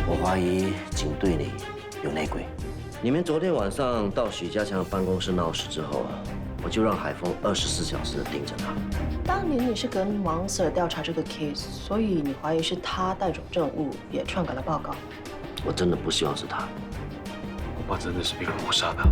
我怀疑警队里有内鬼。你们昨天晚上到许家强的办公室闹事之后，我就让海峰24小时的盯着他。当年你是跟王 Sir 调查这个 case， 所以你怀疑是他带走证物，也篡改了报告。我真的不希望是他。我爸真的是被人谋杀的。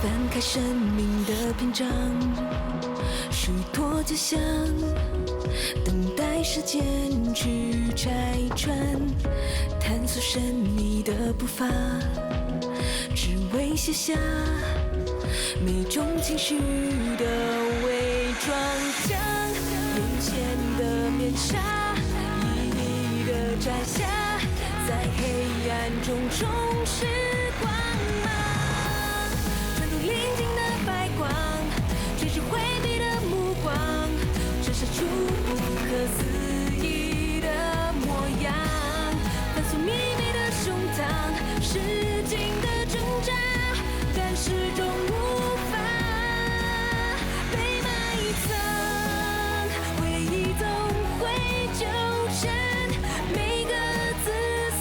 翻开生命的篇章，许多迹象，等待时间去拆穿，探索神秘的步伐，只为写下每种情绪的伪装，将眼前的面纱一一的摘下，在黑暗中重拾光芒。 临近的白光，追逐回避的目光，折射出不可思议的模样。反锁迷离的胸膛，使劲的挣扎，但始终无法被埋藏。回忆总会纠缠每个自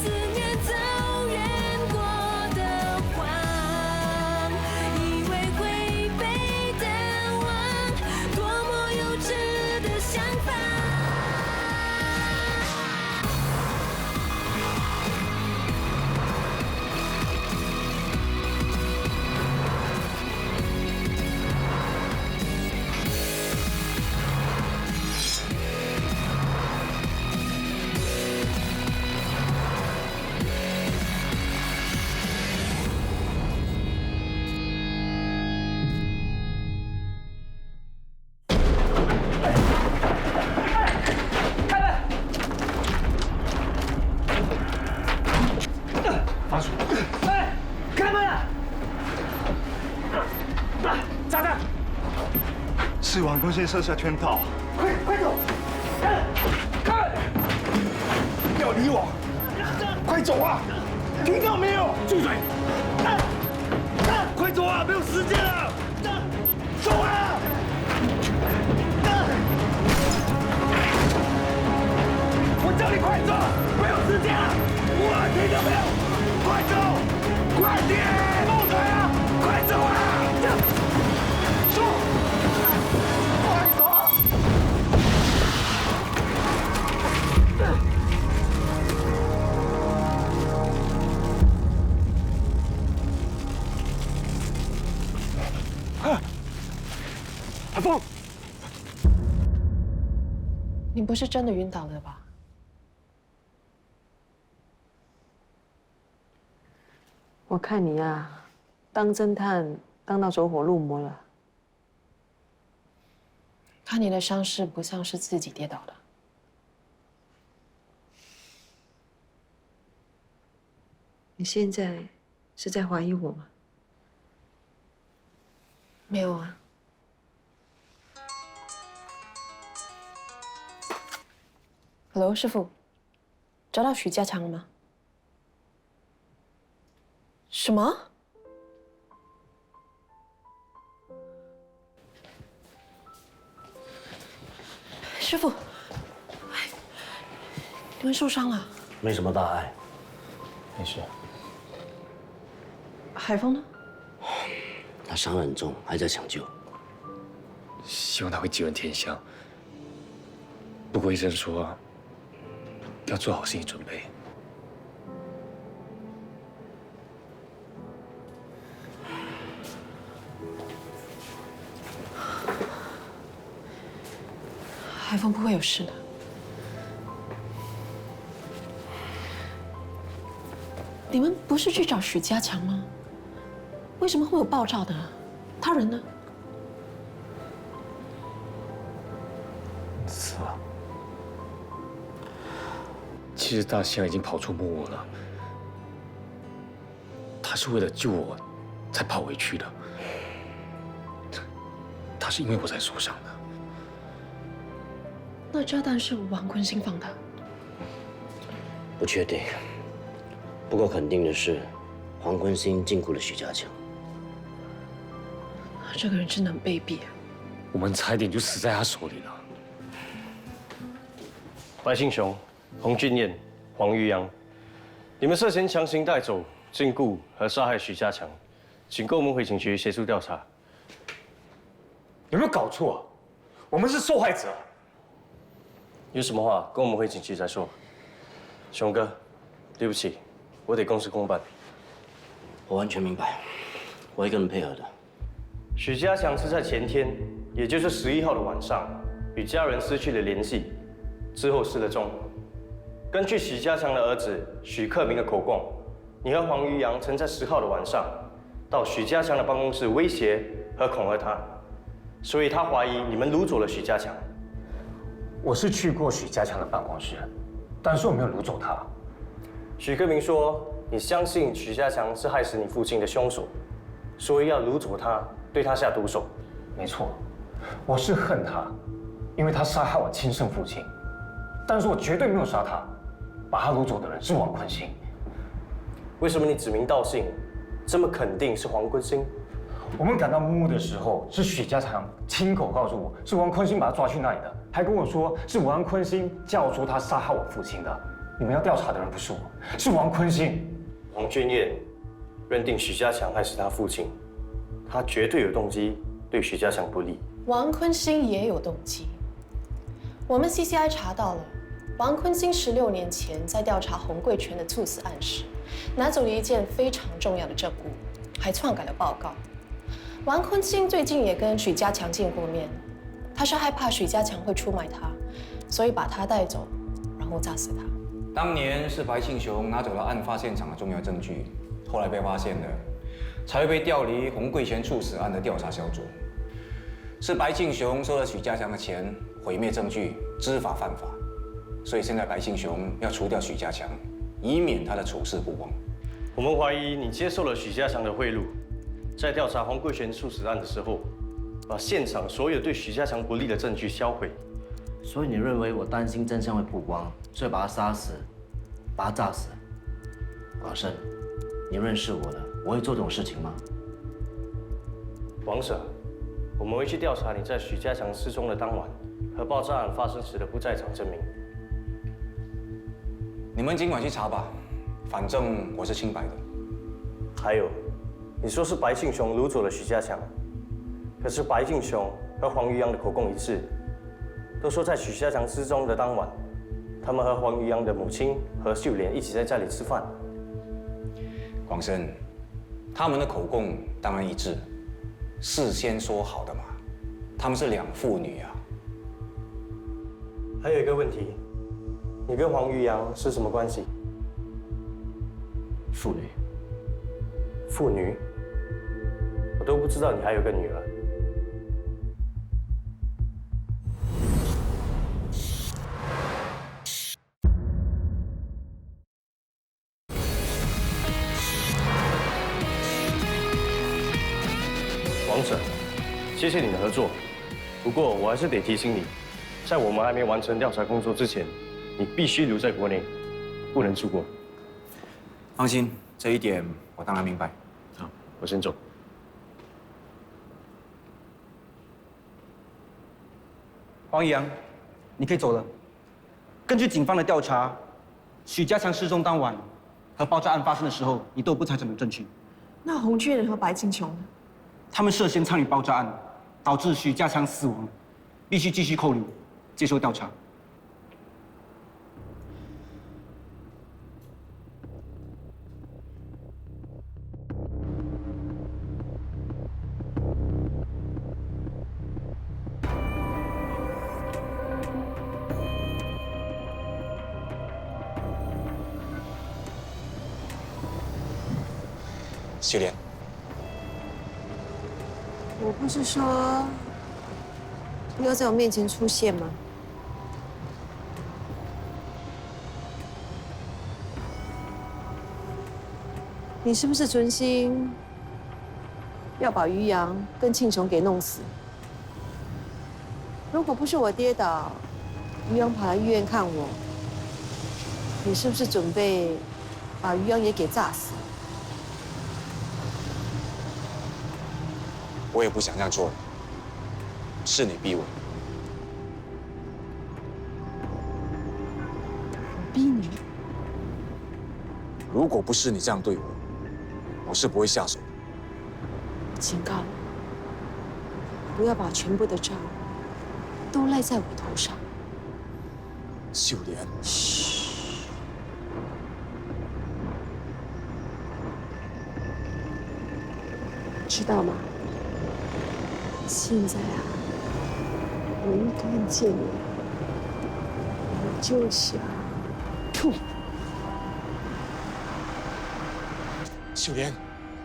思念走远过的谎。 想法。是王坤先设下圈套，快走！看，不要理我，快走啊！听到没有？住嘴！快走啊！没有时间了，走啊！我叫你快走，没有时间了！我听到没有？快走，快点！住嘴啊！快走啊！走！ 快走啊！海峰，你不是真的晕倒了吧？我看你呀，当侦探当到走火入魔了。 看你的伤势不像是自己跌倒的。你现在是在怀疑我吗？没有啊。Hello， 师傅，找到许家强了吗？什么？ 师傅，你们受伤了？没什么大碍，没事。海峰呢？他伤很重，还在抢救。希望他会吉人天相。不过医生说，要做好心理准备。海峰不会有事的。你们不是去找许家强吗？为什么会有爆炸的？他人呢？死了。其实大象已经跑出木屋了，他是为了救我才跑回去的。他是因为我才受伤的。 那炸弹是王坤兴放的？不确定，不过肯定的是，黄坤兴禁锢了许家强。他这个人真的很卑鄙。我们差一点就死在他手里了。白信雄、洪俊彦、黄玉阳，你们涉嫌强行带走、禁锢和杀害许家强，请跟我们回警局协助调查。有没有搞错？我们是受害者。有什么话跟我们回警局再说。雄哥，对不起，我得公事公办。我完全明白，我会跟你配合的。许家强是在前天，也就是11号的晚上，与家人失去了联系，之后失了踪。根据许家强的儿子许克明的口供，你和黄玉阳曾在10号的晚上到许家强的办公室威胁和恐吓他，所以他怀疑你们掳走了许家强。我是去过许家强的办公室，但是我没有掳走他。许克明说，你相信许家强是害死你父亲的凶手，所以要掳走他，对他下毒手。没错，我是恨他，因为他杀害我亲生父亲。但是我绝对没有杀他，把他掳走的人是王坤兴。为什么你指名道姓，这么肯定是黄坤兴？我们赶到木屋的时候，是许家强亲口告诉我，是王坤兴把他抓去那里的，还跟我说是王坤兴教唆他杀害我父亲的。你们要调查的人不是我，是王坤兴。黄俊彦认定许家强害死他父亲，他绝对有动机对许家强不利。王坤兴也有动机。我们 CCI 查到了，王坤兴16年前在调查洪贵全的猝死案时，拿走了一件非常重要的证物，还篡改了报告。王坤兴最近也跟许家强见过面，他是害怕许家强会出卖他，所以把他带走，然后炸死他。当年是白庆雄拿走了案发现场的重要证据，后来被发现了，才会被调离洪贵全猝死案的调查小组。是白庆雄收了许家强的钱，毁灭证据，知法犯法，所以现在白庆雄要除掉许家强，以免他的处事不公。我们怀疑你接受了许家强的贿赂，在调查洪贵全猝死案的时候，把现场所有对许家强不利的证据销毁。所以你认为我担心真相会曝光，所以把他杀死，把他炸死？广生，你认识我的，我会做这种事情吗？王婶，我们会去调查你在许家强失踪的当晚和爆炸案发生时的不在场证明。你们尽管去查吧，反正我是清白的。还有，你说是白庆雄掳走了许家强，可是白庆雄和黄玉阳的口供一致，都说在许家强失踪的当晚，他们和黄玉阳的母亲何秀莲一起在家里吃饭。广生，他们的口供当然一致，事先说好的嘛，他们是两父女啊。还有一个问题，你跟黄玉阳是什么关系？妇女。妇女？我都不知道你还有个女儿。王婶，谢谢你的合作，不过我还是得提醒你，在我们还没完成调查工作之前，你必须留在国内，不能出国。放心，这一点我当然明白。好，我先走。黄宇阳，你可以走了。根据警方的调查，许家强失踪当晚和爆炸案发生的时候，你都有不在场的证据。那洪俊仁和白庆雄呢？他们涉嫌参与爆炸案，导致许家强死亡，必须继续扣留，接受调查。秀莲，我不是说不要在我面前出现吗？你是不是存心要把于洋跟庆雄给弄死？如果不是我跌倒，于洋跑来医院看我，你是不是准备把于洋也给炸死。我也不想这样做，是你逼我。我逼你？如果不是你这样对我，我是不会下手的。我警告你，不要把全部的账都赖在我头上。秀莲，嘘，知道吗？现在啊，我一看见你，我就想吐。秀莲，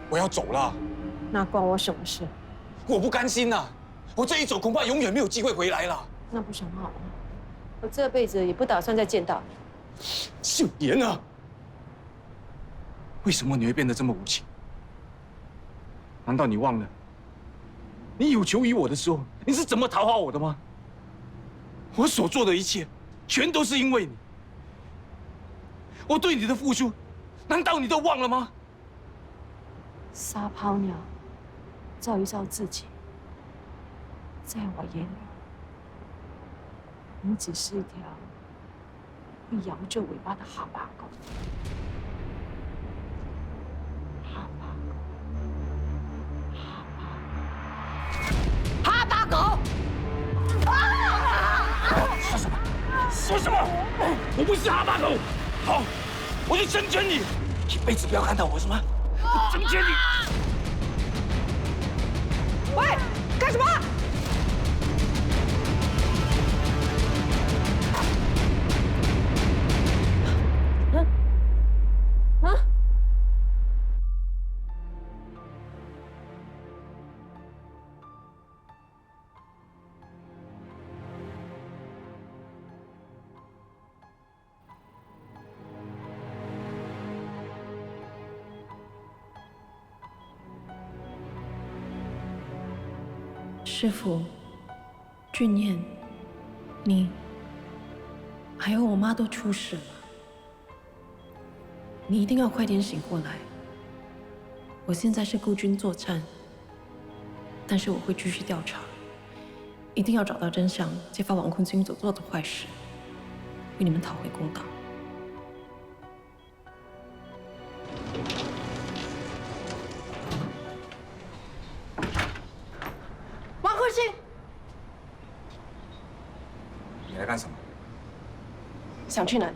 我要走了。那关我什么事？我不甘心呐、我这一走，恐怕永远没有机会回来了。那不是很好吗？我这辈子也不打算再见到你。秀莲啊，为什么你会变得这么无情？难道你忘了，你有求于我的时候，你是怎么讨好我的吗？我所做的一切，全都是因为你。我对你的付出，难道你都忘了吗？撒泡鸟照一照自己，在我眼里，你只是一条会摇着尾巴的哈巴狗。哈巴狗，哈巴狗！说什么？说什么？我不是哈巴狗。好，我就成全你，一辈子不要看到我什么，我成全你。喂，干什么？师傅，俊彦，你还有我妈都出事了，你一定要快点醒过来。我现在是孤军作战，但是我会继续调查，一定要找到真相，揭发王坤清所做的坏事，为你们讨回公道。王坤清，你来干什么？想去哪里？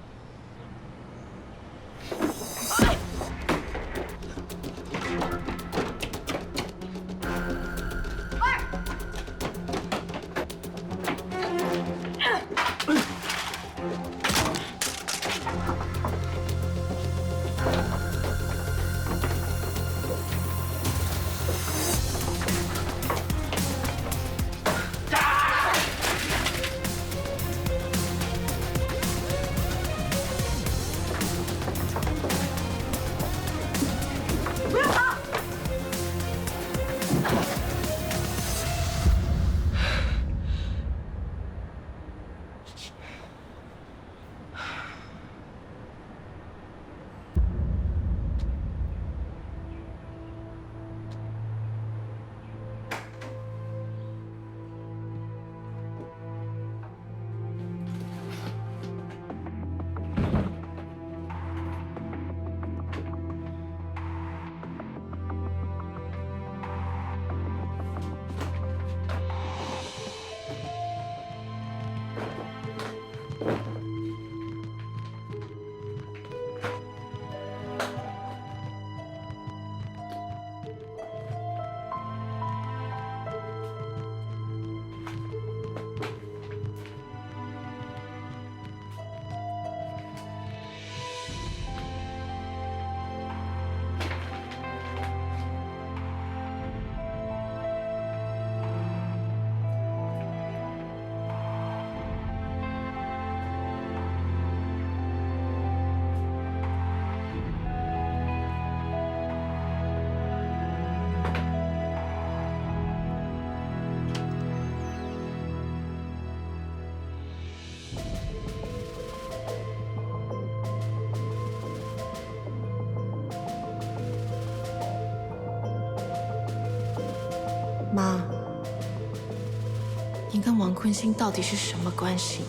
坤星到底是什么关系？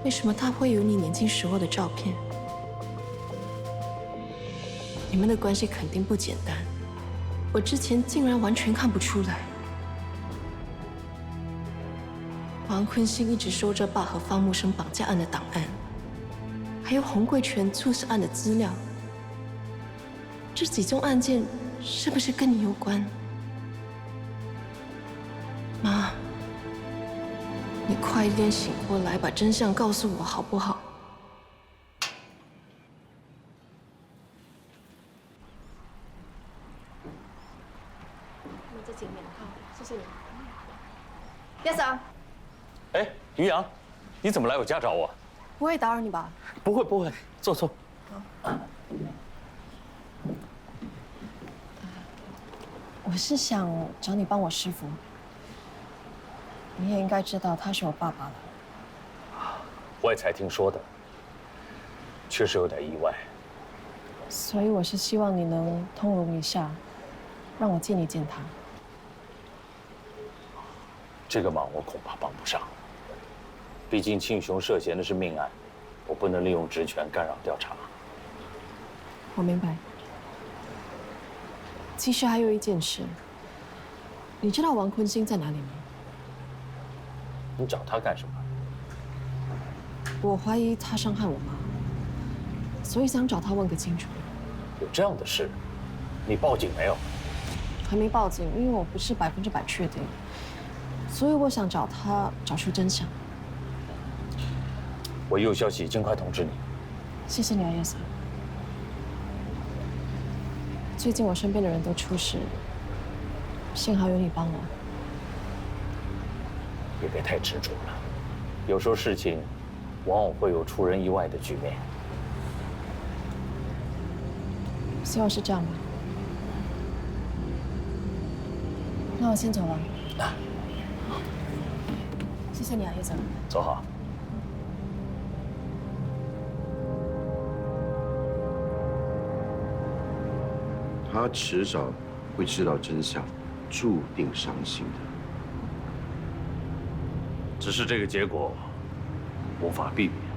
为什么他会有你年轻时候的照片？你们的关系肯定不简单，我之前竟然完全看不出来。王坤星一直收着爸和方木生绑架案的档案，还有洪贵全猝死案的资料。这几宗案件是不是跟你有关？妈，你快一点醒过来，把真相告诉我好不好？我们再见面，好，谢谢你。叶桑，哎，于洋，你怎么来我家找我？不会打扰你吧？不会不会，坐坐。我是想找你帮我师傅。你也应该知道他是我爸爸了。我也才听说的，确实有点意外。所以我是希望你能通融一下，让我见一见他。这个忙我恐怕帮不上，毕竟庆雄涉嫌的是命案，我不能利用职权干扰调查。我明白。其实还有一件事，你知道王坤星在哪里吗？你找他干什么？我怀疑他伤害我妈，所以想找他问个清楚。有这样的事？你报警没有？还没报警，因为我不是100%确定，所以我想找他找出真相。我有消息尽快通知你。谢谢你啊，叶桑。最近我身边的人都出事，幸好有你帮我。也别太执着了，有时候事情往往会有出人意外的局面。希望是这样吧。那我先走了。谢谢你啊，叶总。走好。他迟早会知道真相，注定伤心的。只是这个结果无法避免。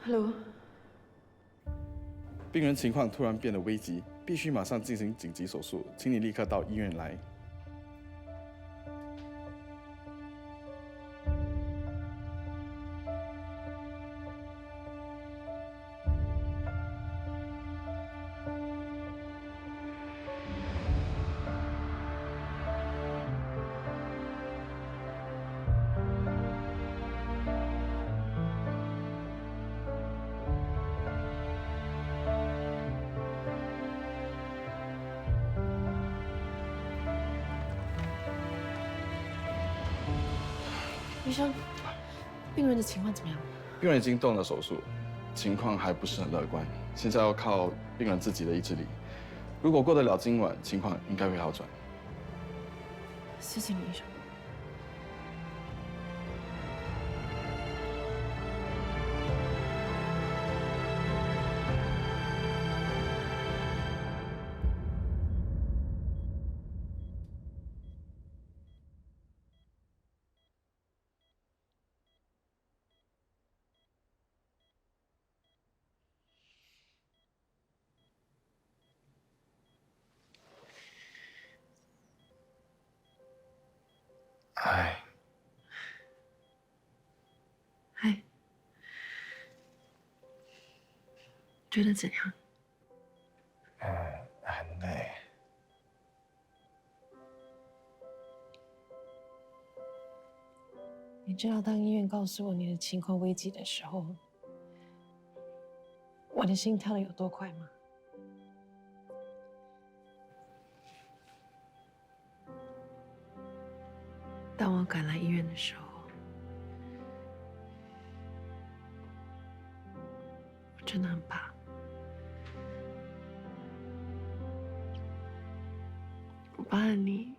Hello， 病人情况突然变得危急，必须马上进行紧急手术，请你立刻到医院来。医生，病人的情况怎么样？病人已经动了手术，情况还不是很乐观，现在要靠病人自己的意志力。如果过得了今晚，情况应该会好转。谢谢你，医生。哎，嗨，觉得怎样？很累。你知道，当医院告诉我你的情况危急的时候，我的心跳的有多快吗？当我赶来医院的时候，我真的很怕。我怕你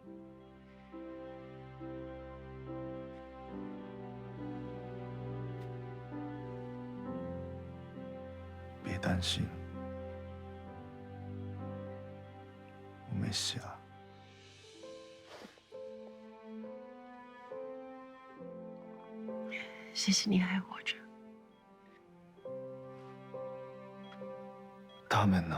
别担心，我没事啊。谢谢你还活着。他们呢？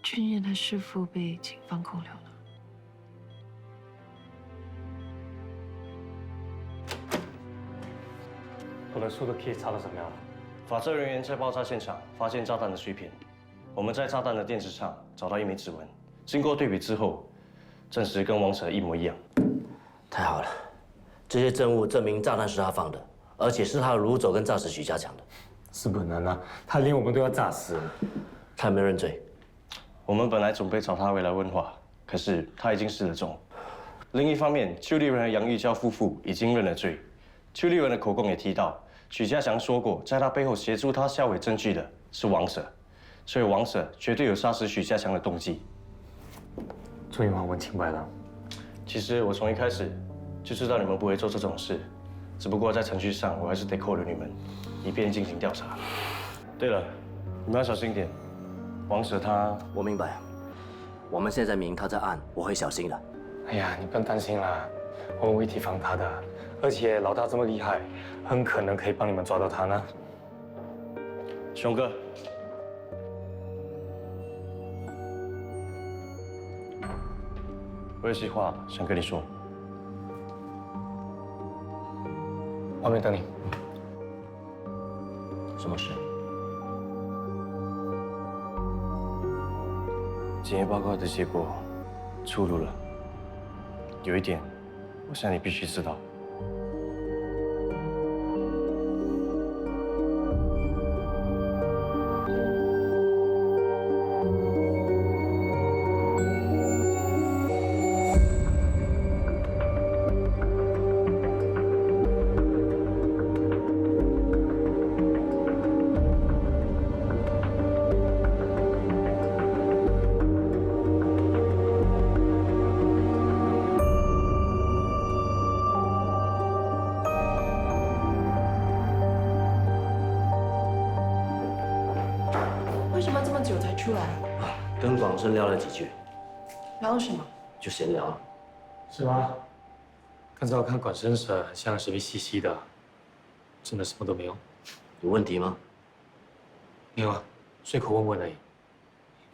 去年他师父被警方扣留了。我的数的 key 查的怎么样了？法证人员在爆炸现场发现炸弹的碎片，我们在炸弹的垫子上找到一枚指纹，经过对比之后，证实跟王者一模一样。太好了，这些证物证明炸弹是他放的，而且是他掳走跟炸死许家强的。是不能啊，他连我们都要炸死了。他有没有认罪？我们本来准备找他回来问话，可是他已经失了踪。另一方面，邱立文和杨玉娇夫妇已经认了罪。邱立文的口供也提到，许家强说过，在他背后协助他销毁证据的是王舍，所以王舍绝对有杀死许家强的动机。终于把我问清白了。其实我从一开始就知道你们不会做这种事，只不过在程序上我还是得扣留你们，以便进行调查。对了，你们要小心点。王舍他……我明白，我们现在明他在暗，我会小心的。哎呀，你不用担心啦，我们会提防他的，而且老大这么厉害，很可能可以帮你们抓到他呢。熊哥，我有些话想跟你说。外面等你。什么事？检验报告的结果出炉了，有一点，我想你必须知道。为什么这么久才出来？跟广生聊了几句，聊了什么？就闲聊。是吗？刚才我看管生舍很像神秘兮兮的，真的什么都没有？有问题吗？没有啊，随口问问而已。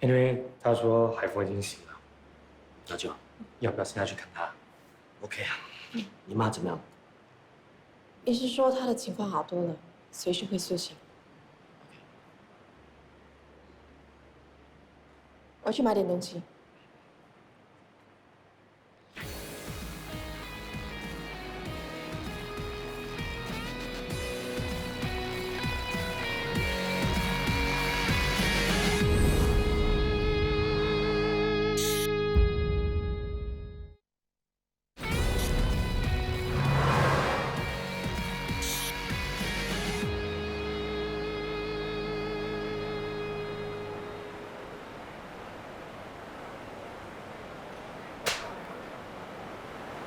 因为他说海峰已经醒了，那就要不要现在去看他 OK 啊。你妈怎么样？医师说他的情况好多了，随时会苏醒。我去买点东西。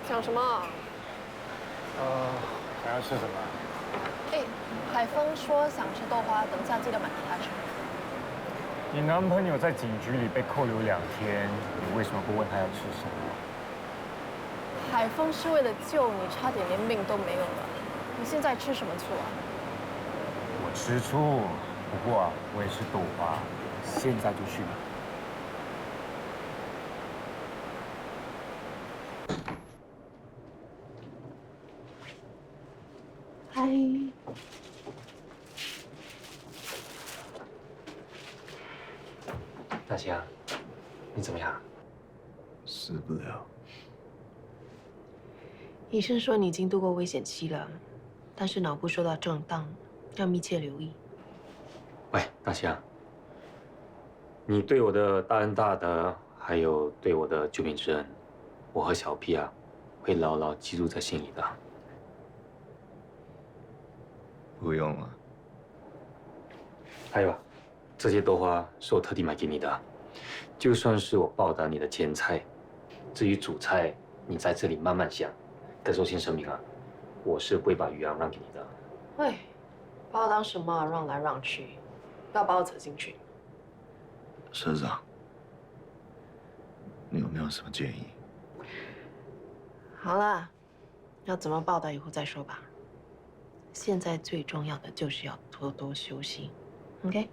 想什么？还要吃什么？哎，海峰说想吃豆花，等下记得买给他吃。你男朋友在警局里被扣留2天，你为什么不问他要吃什么？海峰是为了救你，差点连命都没有了。你现在吃什么醋啊？我吃醋，不过我也吃豆花，现在就去买。嗨，大西啊，你怎么样？死不了。医生说你已经度过危险期了，但是脑部受到震荡，要密切留意。喂，大西啊，你对我的大恩大德，还有对我的救命之恩，我和小 P 啊，会牢牢记住在心里的。不用了。还有啊，这些豆花是我特地买给你的，就算是我报答你的前菜。至于主菜，你在这里慢慢想。但是我先声明啊，我是不会把鱼阳让给你的。喂，把我当什么让来让去？不要把我扯进去。社长，你有没有什么建议？好了，要怎么报答以后再说吧。现在最重要的就是要多多休息 ，OK？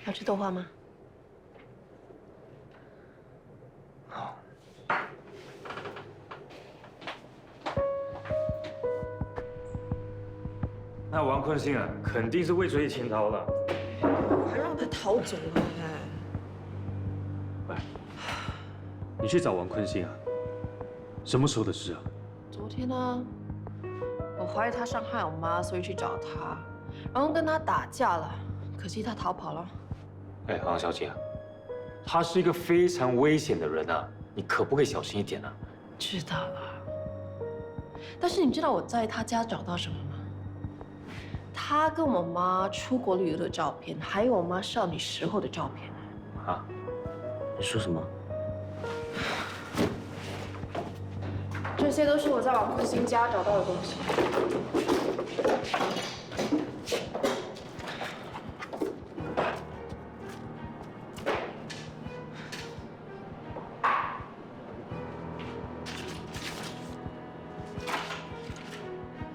要吃豆花吗？好。那王坤兴啊，肯定是畏罪潜逃了。还让他逃走了喂，你去找王坤兴啊？什么时候的事啊？昨天呢，我怀疑他伤害我妈，所以去找他，然后跟他打架了，可惜他逃跑了。哎，王小姐，他是一个非常危险的人啊，你可不可以小心一点啊？知道了，但是你知道我在他家找到什么吗？他跟我妈出国旅游的照片，还有我妈少女时候的照片。啊？你说什么？这些都是我在王坤兴家找到的东西。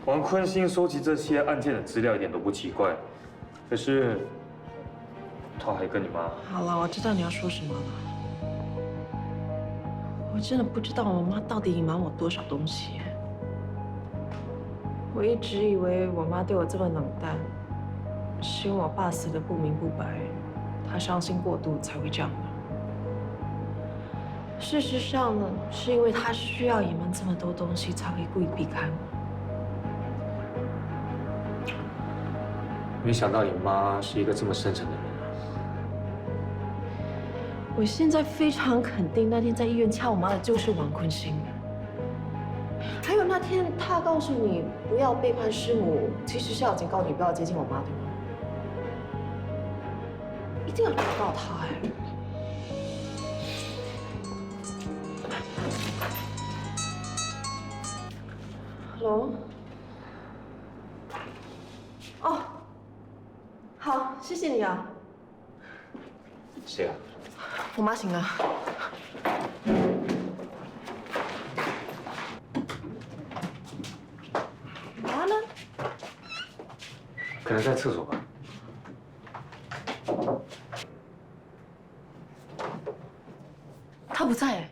王坤兴收集这些案件的资料一点都不奇怪，可是他还跟你妈……好了，我知道你要说什么了。我真的不知道我妈到底隐瞒我多少东西。我一直以为我妈对我这么冷淡，是因为我爸死得不明不白，她伤心过度才会这样的。事实上呢，是因为她需要隐瞒这么多东西，才会故意避开我。没想到你妈是一个这么深沉的人啊！我现在非常肯定，那天在医院掐我妈的就是王坤兴。还有那天他告诉你不要背叛师母，其实是要警告你不要接近我妈，对吗？一定要找到他哎！Hello？ 哦，好，谢谢你啊。谁啊？我妈醒了。妈呢？可能在厕所吧。她不在哎。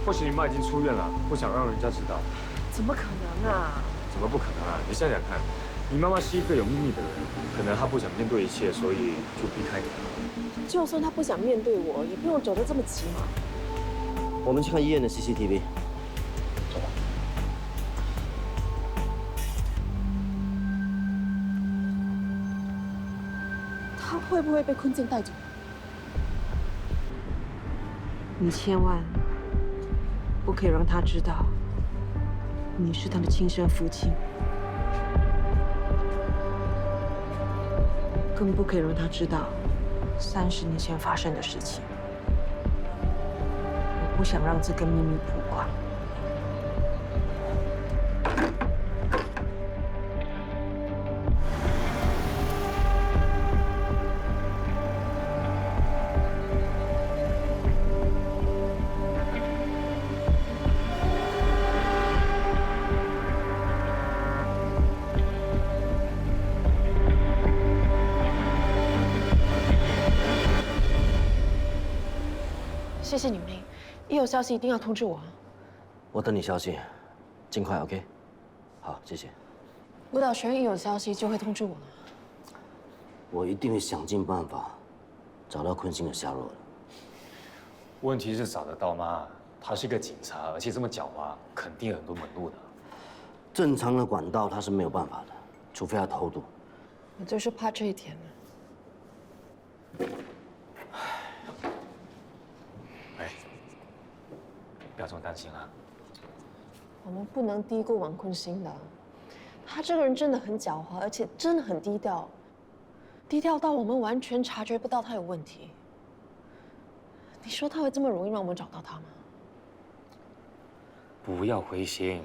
或许你妈已经出院了，不想让人家知道。怎么可能啊？怎么不可能啊？你想想看，你妈妈是一个有秘密的人，可能她不想面对一切，所以就避开你了。就算他不想面对我，也不用走得这么急嘛。我们去看医院的 CCTV。走吧。他会不会被坤静带走？你千万不可以让他知道你是他的亲生父亲，更不可以让他知道30年前发生的事情。我不想让这个秘密曝光。谢谢你们，一有消息一定要通知我。我等你消息，尽快 OK。好，谢谢。舞蹈学院一有消息就会通知我了。我一定会想尽办法找到坤星的下落的。问题是找得到吗？他是个警察，而且这么狡猾，肯定有很多门路的。正常的管道他是没有办法的，除非他偷渡。我就是怕这一点呢。不要这么担心啊！我们不能低估王坤星的，他这个人真的很狡猾，而且真的很低调，低调到我们完全察觉不到他有问题。你说他会这么容易让我们找到他吗？不要灰心，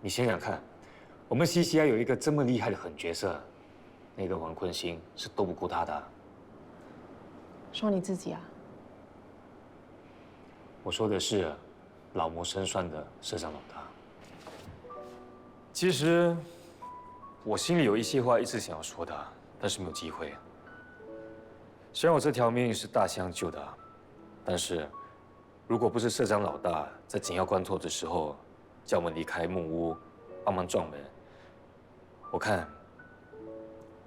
你想想看，我们 CCI 有一个这么厉害的狠角色，那个王坤星是斗不过他的。说你自己啊？我说的是老谋深算的社长老大。其实我心里有一些话一直想要说的，但是没有机会。虽然我这条命是大香救的，但是如果不是社长老大在紧要关头的时候叫我们离开木屋，帮忙撞门，我看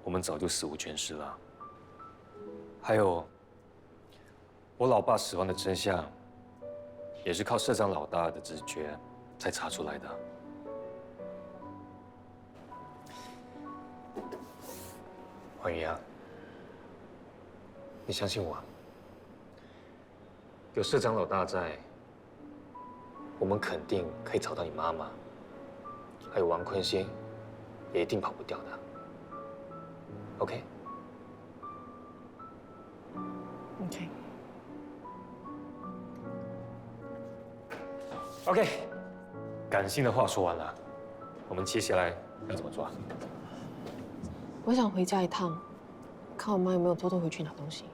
我们早就死无全尸了。还有，我老爸死亡的真相，也是靠社长老大的直觉才查出来的。黄宇阳，你相信我，有社长老大在，我们肯定可以找到你妈妈，还有王坤星，也一定跑不掉的。OK？ OK。OK， 感性的话说完了，我们接下来要怎么做？我想回家一趟，看我妈有没有偷偷回去拿东西。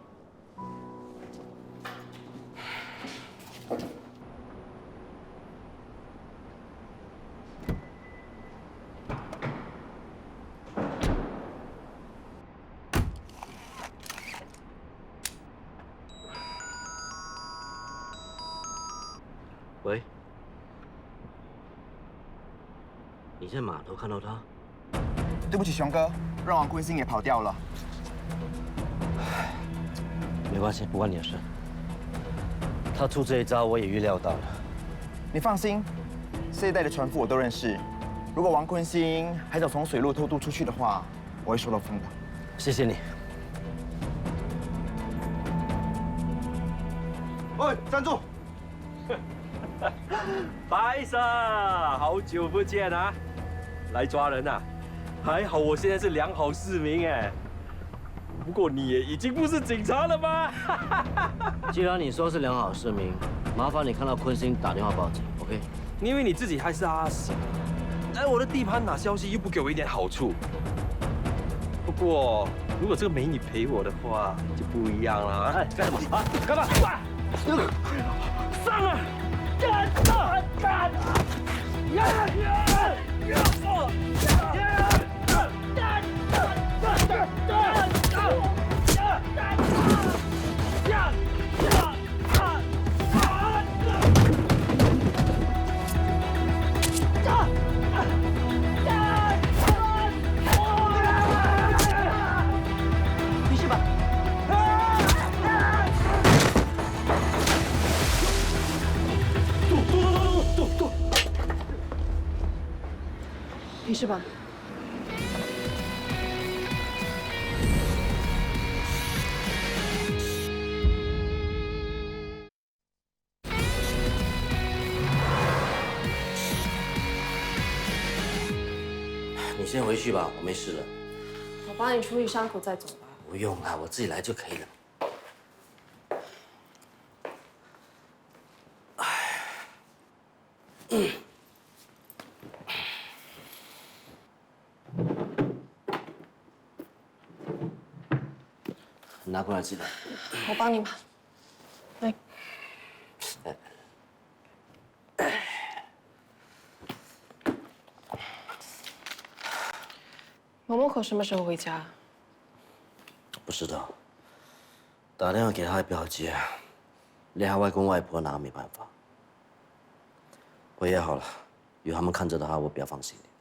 喂，你在码头看到他？对不起，熊哥，让王坤星也跑掉了。没关系，不关你的事。他出这一招，我也预料到了。你放心，这一带的船夫我都认识。如果王坤星还想从水路偷渡出去的话，我会收到风的。谢谢你。喂，站住！白色，好久不见啊！来抓人啊！还好我现在是良好市民哎。不过你也已经不是警察了吗？既然你说是良好市民，麻烦你看到坤星打电话报警 ，OK？ 你以为你自己还是阿喜？来我的地盘拿消息又不给我一点好处。不过如果这个美女陪我的话，就不一样了。哎，干什么啊？干嘛？上啊！事吧。你先回去吧，我没事了。我帮你处理伤口再走吧。不用啦，我自己来就可以了。拿过来记得。我帮你吧。来。某某口什么时候回家？不知道，打电话给他也不要接，连他外公外婆拿没办法。我也好了，有他们看着的话，我比较放心点。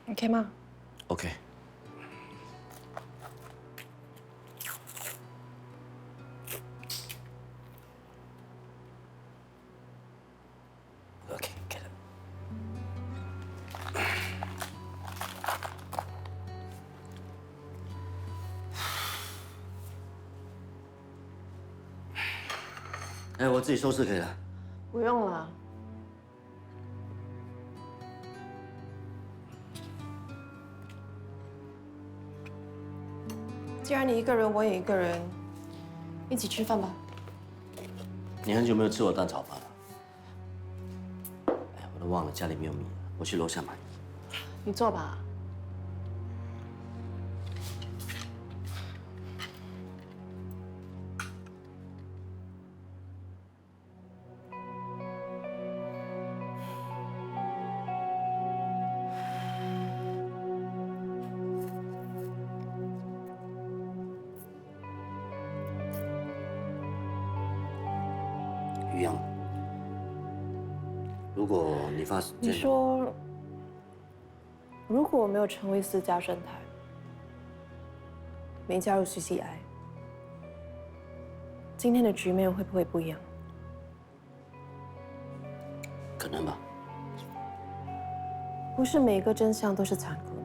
OK 吗 ？OK。OK， 给了。哎，我自己收拾可以了。不用了。既然你一个人，我也一个人，一起吃饭吧。你很久没有吃我蛋炒饭了。哎呀，我都忘了家里没有米了，我去楼下买。你坐吧。于洋，如果你发现你说，如果我没有成为私家侦探，没加入 CCI， 今天的局面会不会不一样？可能吧。不是每个真相都是残酷的。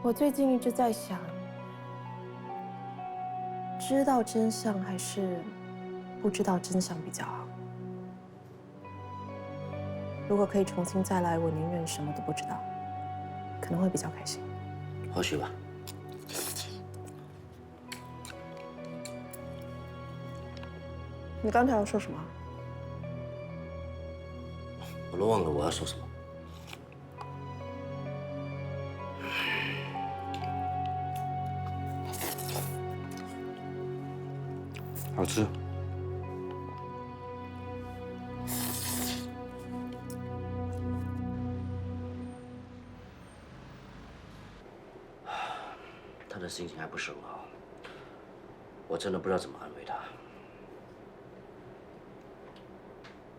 我最近一直在想，知道真相还是不知道真相比较好。如果可以重新再来，我宁愿什么都不知道，可能会比较开心。或许吧。你刚才要说什么？我都忘了我要说什么。好吃。他的心情还不是很好，我真的不知道怎么安慰他。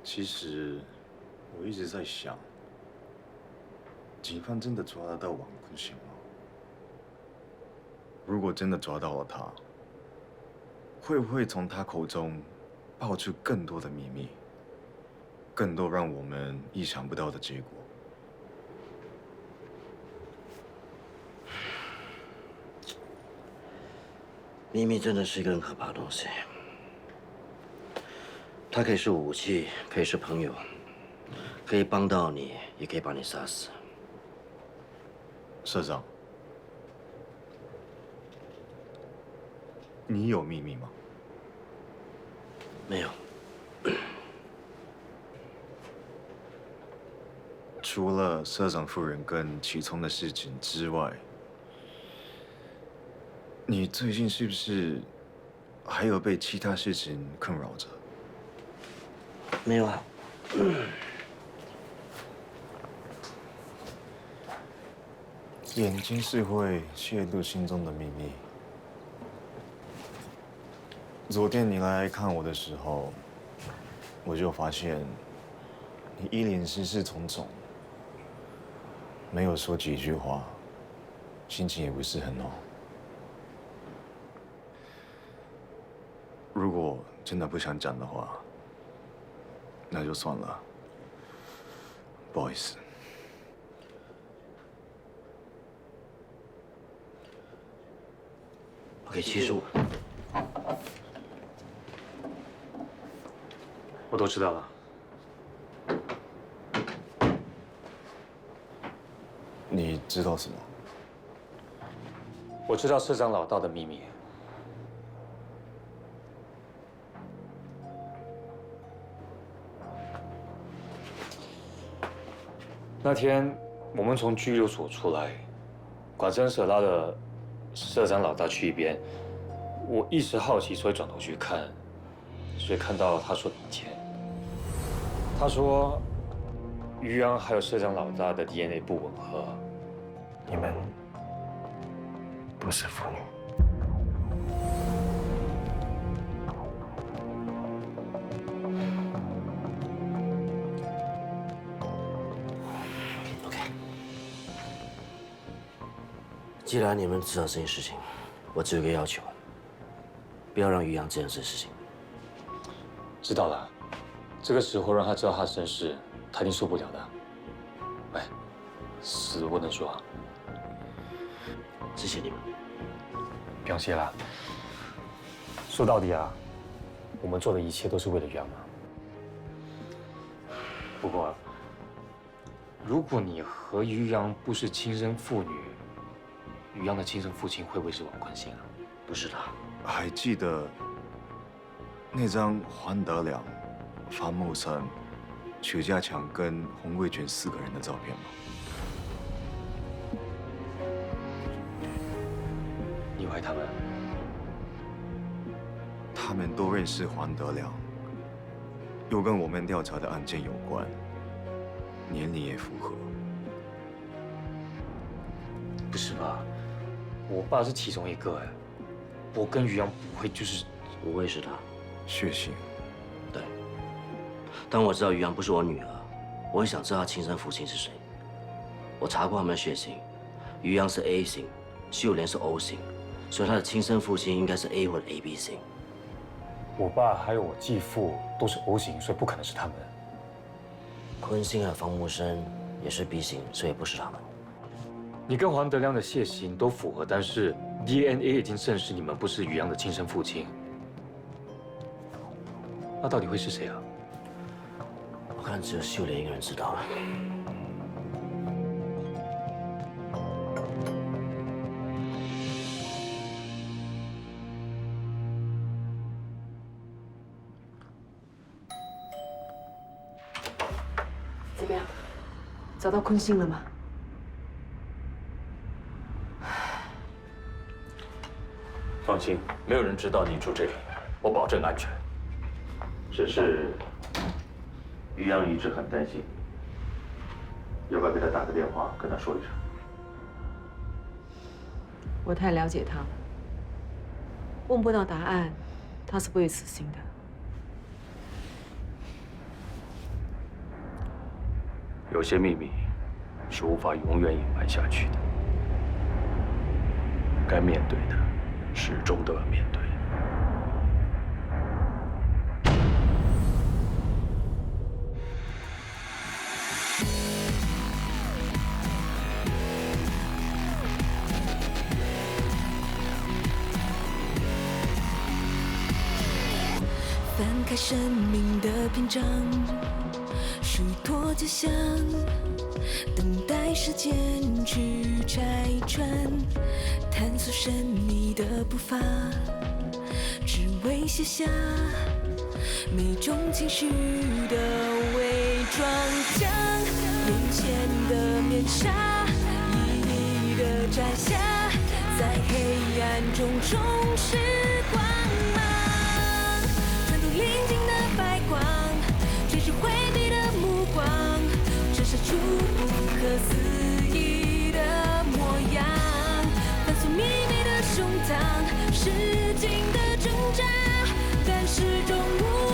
其实我一直在想，警方真的抓得到王坤兴吗？如果真的抓到了他，会不会从他口中爆出更多的秘密，更多让我们意想不到的结果？秘密真的是一个很可怕的东西，它可以是武器，可以是朋友，可以帮到你，也可以把你杀死。社长，你有秘密吗？没有。除了社长夫人跟启聪的事情之外，你最近是不是还有被其他事情困扰着？没有啊。眼睛是会泄露心中的秘密。昨天你来看我的时候，我就发现你一脸心事重重，没有说几句话，心情也不是很好。如果真的不想讲的话，那就算了，不好意思。OK，其实我都知道了。你知道什么？我知道社长老大的秘密。那天我们从拘留所出来，管生社拉了社长老大去一边，我一时好奇，所以转头去看，所以看到他说的一切。他说于洋还有社长老大的 DNA 不吻合，你们不是父女。既然你们知道这件事情，我只有一个要求，不要让于洋知道这件事情。知道了，这个时候让他知道他身世，他一定受不了的。喂，死不能说啊。谢谢你们。不用谢了。说到底啊，我们做的一切都是为了于洋嘛。不过，如果你和于洋不是亲生父女，于洋的亲生父亲会不会是王坤兴啊？不是他。还记得那张黄德良、方木生、许家强跟洪贵全4个人的照片吗？你怀他们？他们都认识黄德良，又跟我们调查的案件有关，年龄也符合。不是吧？我爸是其中一个哎，我跟于洋不会就是不会是他？血型？对。当我知道于洋不是我女儿，我会想知道她亲生父亲是谁。我查过他们的血型，于洋是 A 型，秀莲是 O 型，所以他的亲生父亲应该是 A 或者 AB 型。我爸还有我继父都是 O 型，所以不可能是他们。坤兴和方木生也是 B 型，所以不是他们。你跟黄德亮的血型都符合，但是 DNA 已经证实你们不是于洋的亲生父亲。那到底会是谁啊？我看只有秀莲一个人知道了。怎么样？找到坤兴了吗？放心，没有人知道你住这里，我保证安全。只是于洋一直很担心，要不要给他打个电话，跟他说一声？我太了解他了，问不到答案，他是不会死心的。有些秘密是无法永远隐瞒下去的，该面对的始终都要面对。翻开生命的篇章，梳脱假象，等待时间去拆穿，探索神秘的步伐，只为写下每种情绪的伪装，将眼前的面纱一一的摘下，在黑暗中重拾光芒。临近的白光，追逐回避的目光，折射出不可思议的模样。反锁秘密的胸膛，使劲的挣扎，但始终无